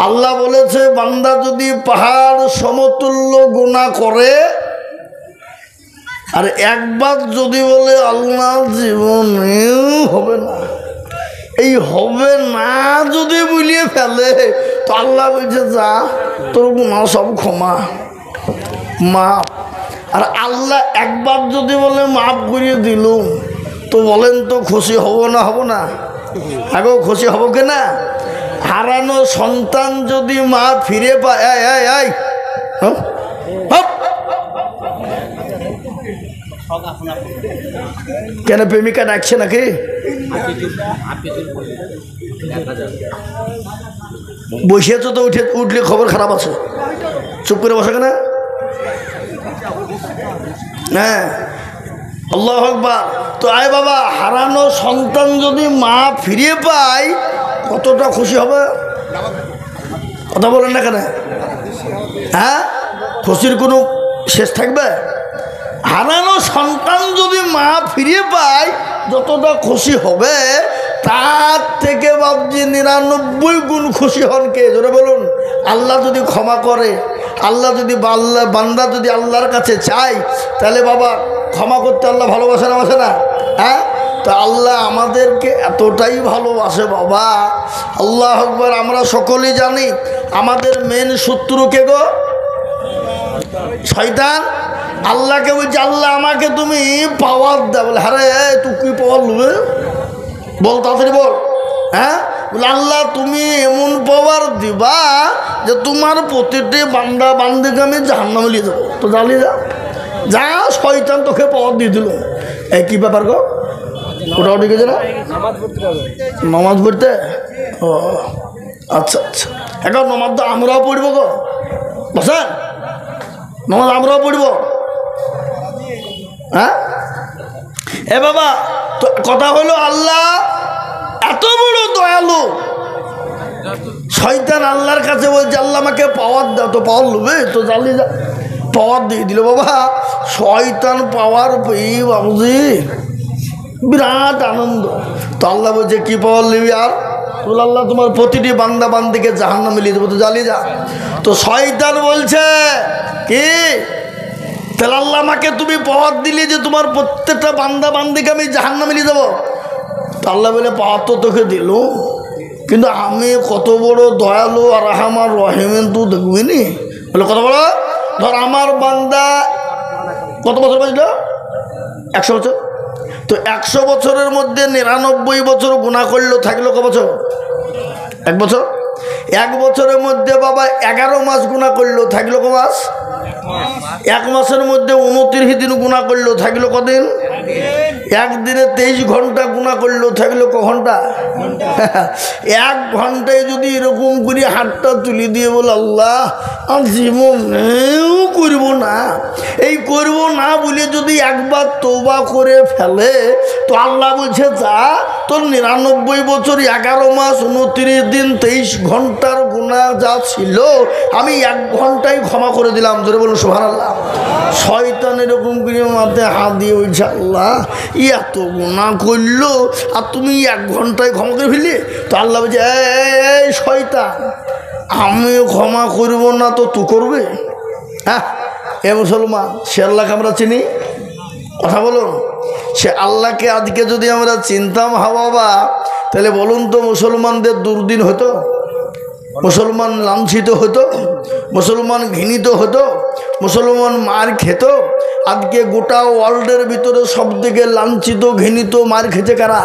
আল্লাহ বলেছে বান্দা যদি পাহাড় সমতুল্য গুনাহ করে আর একবার যদি বলে আল্লাহ জীবনেও হবে না, এই হবে না যদি বলিয়ে ফেলে তো আল্লাহ বলছে যা তোর গুনাহ সব ক্ষমা মাপ। আর আল্লাহ একবার যদি বলে মাফ করিয়ে দিলুম তো বলেন তো খুশি হব না হব না? আগেও খুশি হব কিনা? হারানো সন্তান যদি মা ফিরে পায় কেন প্রেমিকা ডাকছে নাকি? বসিয়েছ তো উঠলে খবর খারাপ আছে, চুপ করে বসে কেনা? হ্যাঁ আল্লাহু আকবার। তো আয় বাবা, হারানো সন্তান যদি মা ফিরে পায় কতটা খুশি হবে? কথা বলেন না কেন? হ্যাঁ, খুশির কোনো শেষ থাকবে? হারানো সন্তান যদি মা ফিরে পায় যতটা খুশি হবে তার থেকে বাবজি 99 গুণ খুশি হন কে? জোরে বলুন। আল্লাহ যদি ক্ষমা করে, আল্লাহ যদি বান্দা যদি আল্লাহর কাছে চায় তাহলে বাবা ক্ষমা করতে আল্লাহ ভালোবাসে না বাসে না? হ্যাঁ, তো আল্লাহ আমাদেরকে এতটাই ভালোবাসে বাবা, আল্লাহু আকবার। আমরা সকলেই জানি আমাদের মেন শত্রু কে গো? শয়তান। আল্লাহকে বলছে আল্লাহ আমাকে তুমি পাওয়ার দাও। বলে হ্যাঁ তুই কি পাওয়ার লুবে? বল তাড়াতাড়ি বল। হ্যাঁ, বলে আল্লাহ তুমি এমন পাওয়ার দিবা যে তোমার প্রতিটি বান্দা বান্দিকে আমি জাহান্নামে নিয়ে যাবো। তো জ্বালিয়ে যা শয়তান তোকে পাওয়ার দিয়ে দিল। এই কি ব্যাপার গো? ওটাও ঠিক আছে না? নমাজ পড়তে? ও আচ্ছা আচ্ছা। এখন নমাজ তো আমরাও পড়বো গো, বসেন নমাজ আমরাও পড়ব। হ্যাঁ এ বাবা, তো কথা হলো আল্লাহ এত বড় দয়ালু, শয়তান আল্লাহর কাছে বলছে আল্লাহ আমাকে পাওয়ার দাও। তো পাওয়ার লুবে? তো জ্বালিয়ে যা পাওয়ার দিয়ে দিল বাবা। শয়তান পাওয়ার পেয়ে বাবুজি বিরাট আনন্দ। তো আল্লাহ বলছে কি পাওয়ার নিবি? আর বলে আল্লাহ তোমার প্রতিটি বান্দা বান্দিকে জাহান্নামে নিয়ে দেবো। তো জ্বালিয়ে যা। তো শয়তান বলছে কি তাহলে আল্লাহ আমাকে তুমি পাওয়ার দিলে যে তোমার প্রত্যেকটা বান্দা বান্দিকে আমি জাহান্নামে নিয়ে দেবো। তো আল্লাহ বলে পাওয়ার তো তোকে দিল, কিন্তু আমি কত বড় দয়ালু আর রহমান রহিমেন তুই দেখবি নি? বলে কত বড়? ধর আমার বান্দা কত বছর বাঁচল? 100 বছর। তো 100 বছরের মধ্যে 99 বছর গুনাহ করলো, থাকলো ক বছর? 1 বছর। 1 বছরের মধ্যে বাবা 11 মাস গুনাহ করলো, থাকলো ক মাস? 1 মাসের মধ্যে 29 দিন গুনাহ করলো, থাকলো কদিন? একদিনে 23 ঘন্টা গুনাহ করলো, থাকলো ক ঘন্টা? 1 ঘন্টায় যদি এরকম করে হাতটা তুলি দিয়ে বলে আল্লাহ আর জীবনেও করব না, এই করব না বলে যদি একবার তওবা করে ফেলে তো আল্লাহ বলছে যা তোর 99 বছর 11 মাস 29 দিন 23 ঘন্টার গুনাহ যা ছিল আমি 1 ঘন্টায় ক্ষমা করে দিলাম। ধরে বলুন সুবহানাল্লাহ। শয়তান এরকম করে মাথায় হাত দিয়ে বলছে আল্লাহ এত গুনাহ করলো আর তুমি 1 ঘন্টায় ক্ষমা করে ফেললি? তো আল্লাহ বলছে এই শয়তান আমি ক্ষমা করব না তো তুই করবে? হ্যাঁ এ মুসলমান, সে আল্লাহকে আমরা চিনি? কথা বলুন। সে আল্লাহকে আজকে যদি আমরা চিনতাম বাবা তাহলে বলুন তো মুসলমানদের দুর্দিন হতো, মুসলমান লাঞ্ছিত হতো, মুসলমান ঘৃণিত হতো, মুসলমান মার খেত। আজকে গোটা ওয়ার্ল্ডের ভিতরে সব থেকে লাঞ্ছিত ঘৃণিত মার খেতে কারা?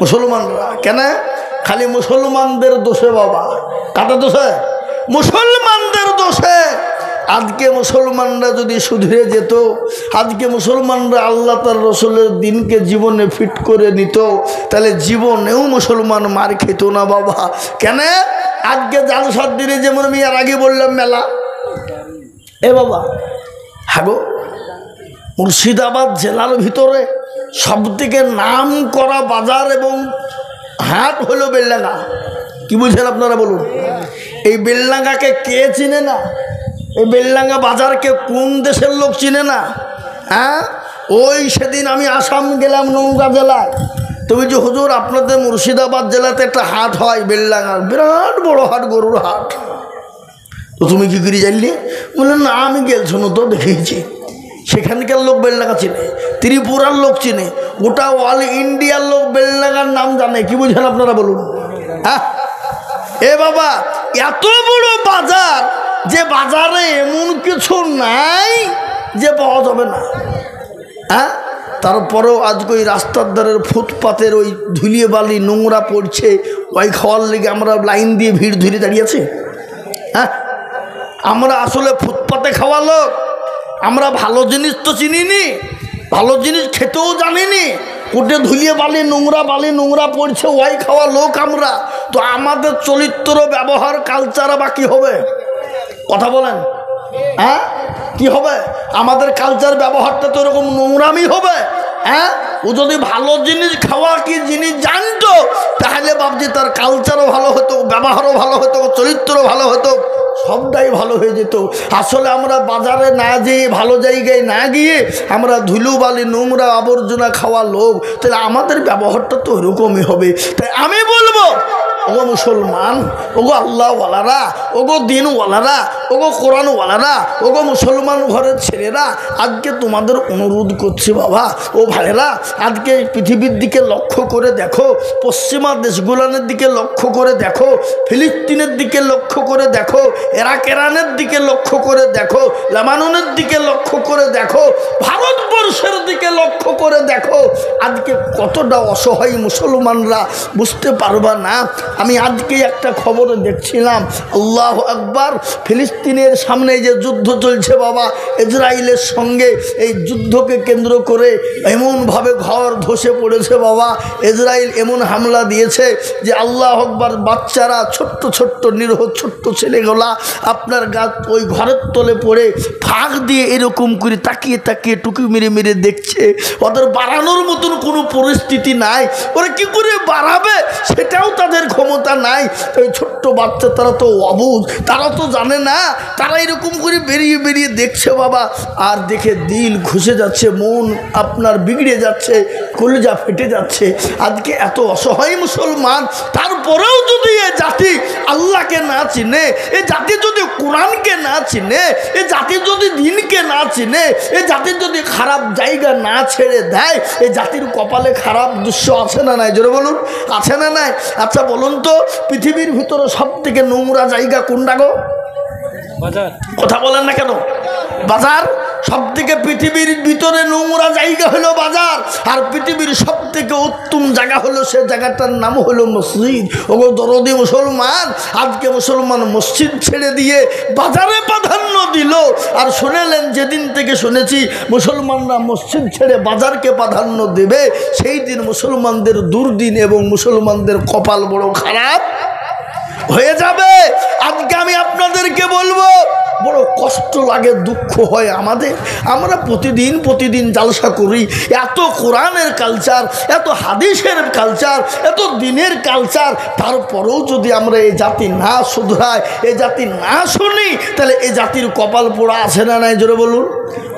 মুসলমানরা। কেন? খালি মুসলমানদের দোষে বাবা। কাটা দোষে? মুসলমানদের দোষে। আজকে মুসলমানরা যদি শুধরে যেত, আজকে মুসলমানরা আল্লাহ তার রসুলের দিনকে জীবনে ফিট করে নিত তাহলে জীবনেও মুসলমান মার খেত না বাবা। কেন? আজকে জালসার দিনে যেমন আমি আর আগে বললাম মেলা, এ বাবা হাগো মুর্শিদাবাদ জেলার ভিতরে সবথেকে নাম করা বাজার এবং হাট হলো বেলডাঙ্গা। কি বুঝছেন আপনারা বলুন? এই বেলডাঙ্গাকে কে চিনে না? এই বেলডাঙ্গা বাজারকে কোন দেশের লোক চিনে না? হ্যাঁ, ওই সেদিন আমি আসাম গেলাম নওগাঁ জেলায়, তুমি যে হুজুর আপনাদের মুর্শিদাবাদ জেলাতে একটা হাট হয় বেলডাঙ্গার, বিরাট বড় হাট, গরুর হাট, তো তুমি কি করে জানলে? বললেন না আমি গেলছো না তো দেখেছি। সেখানকার লোক বেলডাঙ্গা চিনে, ত্রিপুরার লোক চিনে, গোটা অল ইন্ডিয়ার লোক বেলডাঙ্গার নাম জানে। কি বুঝেন আপনারা বলুন? হ্যাঁ এ বাবা, এত বড় বাজার, যে বাজারে এমন কিছু নাই যে পাওয়া যাবে না। হ্যাঁ তারপরেও আজকে ওই রাস্তার ধারের ফুটপাতের ওই ধুলিয়ে বালি নোংরা পড়ছে, ওই খাওয়ার লেগে আমরা লাইন দিয়ে ভিড় ধরে দাঁড়িয়েছি। হ্যাঁ আমরা আসলে ফুটপাতে খাওয়া লোক, আমরা ভালো জিনিস তো চিনিনি, ভালো জিনিস খেতেও জানিনি, কোটে ধুলিয়ে বালি নোংরা পড়ছে ওই খাওয়া লোক আমরা। তো আমাদের চরিত্র, ব্যবহার, কালচার বাকি হবে? কথা বলেন। হ্যাঁ কি হবে? আমাদের কালচার ব্যবহারটা তো এরকম নোংরামি হবে। হ্যাঁ ও যদি ভালো জিনিস খাওয়া কি জিনিস জানতো, তাহলে ভাবছি তার কালচারও ভালো হতো, ব্যবহারও ভালো হতো, চরিত্রও ভালো হতো, সবটাই ভালো হয়ে যেত। আসলে আমরা বাজারে না যেয়ে, ভালো জায়গায় না গিয়ে আমরা ধুলো বালি নোংরা আবর্জনা খাওয়া লোক, তাহলে আমাদের ব্যবহারটা তো এরকমই হবে। তাই আমি বলবো, ওগো মুসলমান, ওগো আল্লাহওয়ালারা, ওগো দিনওয়ালারা, ওগো কোরআনওয়ালারা, ওগো মুসলমান ঘরের ছেলেরা, আজকে তোমাদের অনুরোধ করছি বাবা ও ভাইরা, আজকে পৃথিবীর দিকে লক্ষ্য করে দেখো, পশ্চিমা দেশগুলোর দিকে লক্ষ্য করে দেখো, ফিলিস্তিনের দিকে লক্ষ্য করে দেখো, ইরানের দিকে লক্ষ্য করে দেখো, লেবাননের দিকে লক্ষ্য করে দেখো, ভারতবর্ষের দিকে লক্ষ্য করে দেখো, আজকে কতটা অসহায় মুসলমানরা, বুঝতে পারবা না। আমি আজকে একটা খবরে দেখছিলাম, আল্লাহু আকবার, ফিলিস্তিনের সামনে যে যুদ্ধ চলছে বাবা ইসরায়েলের সঙ্গে, এই যুদ্ধকে কেন্দ্র করে এমনভাবে ঘর ধসে পড়েছে বাবা। ইসরায়েল এমন হামলা দিয়েছে যে আল্লাহু আকবার, বাচ্চারা ছোট্ট ছোট্ট নিরীহ ছোট্ট ছেলেগুলা আপনার ওই ঘরের তলে পড়ে ফাঁক দিয়ে এরকম করে তাকিয়ে তাকিয়ে টুকি মেরে মেরে দেখছে। ওদের বাড়ানোর মতন কোনো পরিস্থিতি নাই, ওরা কি করে বাড়াবে সেটাও তাদের ক্ষমতা নাই। ওই ছোট্ট বাচ্চা, তারা তো অবুঝ, তারা তো জানে না, তারা এরকম করে বেরিয়ে বেরিয়ে দেখছে বাবা। আর দেখে দিল ঘুষে যাচ্ছে, মন আপনার বিগড়ে যাচ্ছে, কলিজা ফেটে যাচ্ছে। আজকে এত অসহায় মুসলমান, তারপরেও যদি এ জাতি আল্লাহকে না চিনে, এ জাতি যদি কোরআনকে না চিনে, এ জাতি যদি দিনকে না চিনে, এ জাতি যদি খারাপ জায়গা না ছেড়ে দেয়, এ জাতির কপালে খারাপ দৃশ্য আছে না নাই? জোরে বলুন, আছে না নাই? আচ্ছা বলুন তো, পৃথিবীর ভিতরে সব থেকে নোংরা জায়গা কোনটা গো? বাজার। কথা বলেন না কেন? বাজার। সব থেকে পৃথিবীর ভিতরে নোংরা জায়গা হলো বাজার, আর পৃথিবীর সব থেকে উত্তম জায়গা হলো, সে জায়গাটার নাম হলো মসজিদ। ওগো দরদি মুসলমান, আজকে মুসলমান মসজিদ ছেড়ে দিয়ে বাজারে প্রাধান্য দিল। আর শুনেলেন, যেদিন থেকে শুনেছি মুসলমানরা মসজিদ ছেড়ে বাজারকে প্রাধান্য দেবে, সেই দিন মুসলমানদের দুর্দিন এবং মুসলমানদের কপাল বড় খারাপ হয়ে যাবে। আজকে আমি আপনাদেরকে বলবো, বড় কষ্ট লাগে, দুঃখ হয় আমাদের। আমরা প্রতিদিন জালসা করি, এত কোরআনের কালচার, এত হাদিসের কালচার, এত দিনের কালচার, তারপরেও যদি আমরা এই জাতি না শুধরাই, এই জাতি না শুনি, তাহলে এই জাতির কপাল পোড়া আছে না নাই? জোরে বলুন,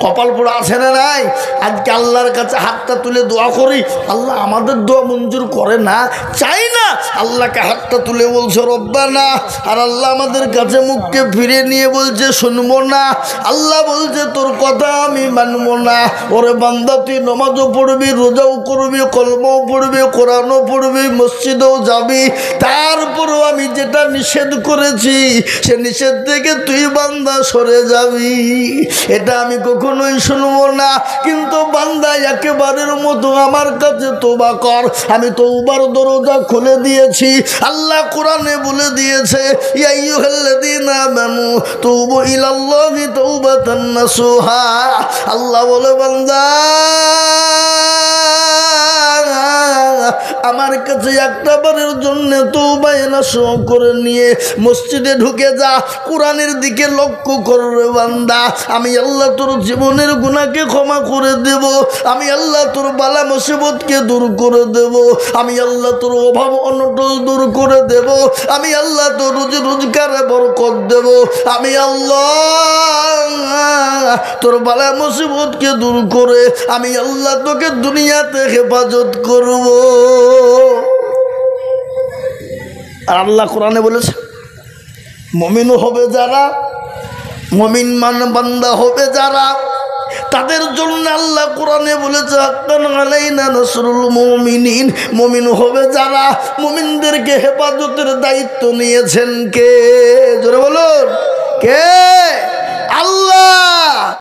কপাল পোড়া আছে না নাই? আজকে আল্লাহর কাছে হাতটা তুলে দোয়া করি, আল্লাহ আমাদের দোয়া মঞ্জুর করে না, চাই না, আল্লাহকে হাতটা তুলে বলছে রব্বানা, আর আল্লাহ আমাদের কাছে মুখকে ফিরে নিয়ে বলছে শুনবো না। আল্লাহ বলছে তোর কথা আমি মানবো না। ওরে বান্দা, তুই নামাজও পড়বি, রোজাও করবি, কলমাও পড়বি, কোরআনও পড়বি, মসজিদেও যাবি, তারপরও আমি যেটা নিষেধ করেছি সে নিষেধ থেকে তুই বান্দা সরে যাবি, এটা আমি কখনোই শুনবো না। কিন্তু বান্দা একেবারের মতো আমার কাছে তওবা কর, আমি তওবার দরজা খুলে দিয়েছি। আল্লাহ কোরআনে বলে দিয়েছে, ইয়া আইয়ুহাল্লাযীনা আমানু তুবু ইলাল্লাহি তাওবাতান নাসুহা। আল্লাহ বলে, বান্দা আমার কাছে একটা বারের জন্য তওবা নাসুহ করে নিয়ে মসজিদে ঢুকে যা, কোরআনের দিকে লক্ষ্য করবে বান্দা, আমি আল্লাহ তোর জীবনের গুনাহকে ক্ষমা করে দেব, আমি আল্লাহ তোর বালা মুসিবতকে দূর করে দেব, আমি আল্লাহ তোর অভাব অনটন দূর করে দেব, আমি আল্লাহ তোর রুজি রোজগারে বরকত দেব, আমি আল্লাহ তোর বালা মুসিবতকে দূর করে আমি আল্লাহ তোকে দুনিয়াতে হেফাজত করব। আর আল্লাহ কোরআনে বলেছে মুমিন হবে যারা, মুমিন বান্দা হবে যারা, তাদের জন্য আল্লাহ কোরআনে বলেছে হাক্কান আলাইনা নাসরুল মুমিনিন। মুমিন হবে যারা, মুমিনদেরকে হেফাজতের দায়িত্ব নিয়েছেন কে? জোরে বলুন কে? আল্লাহ।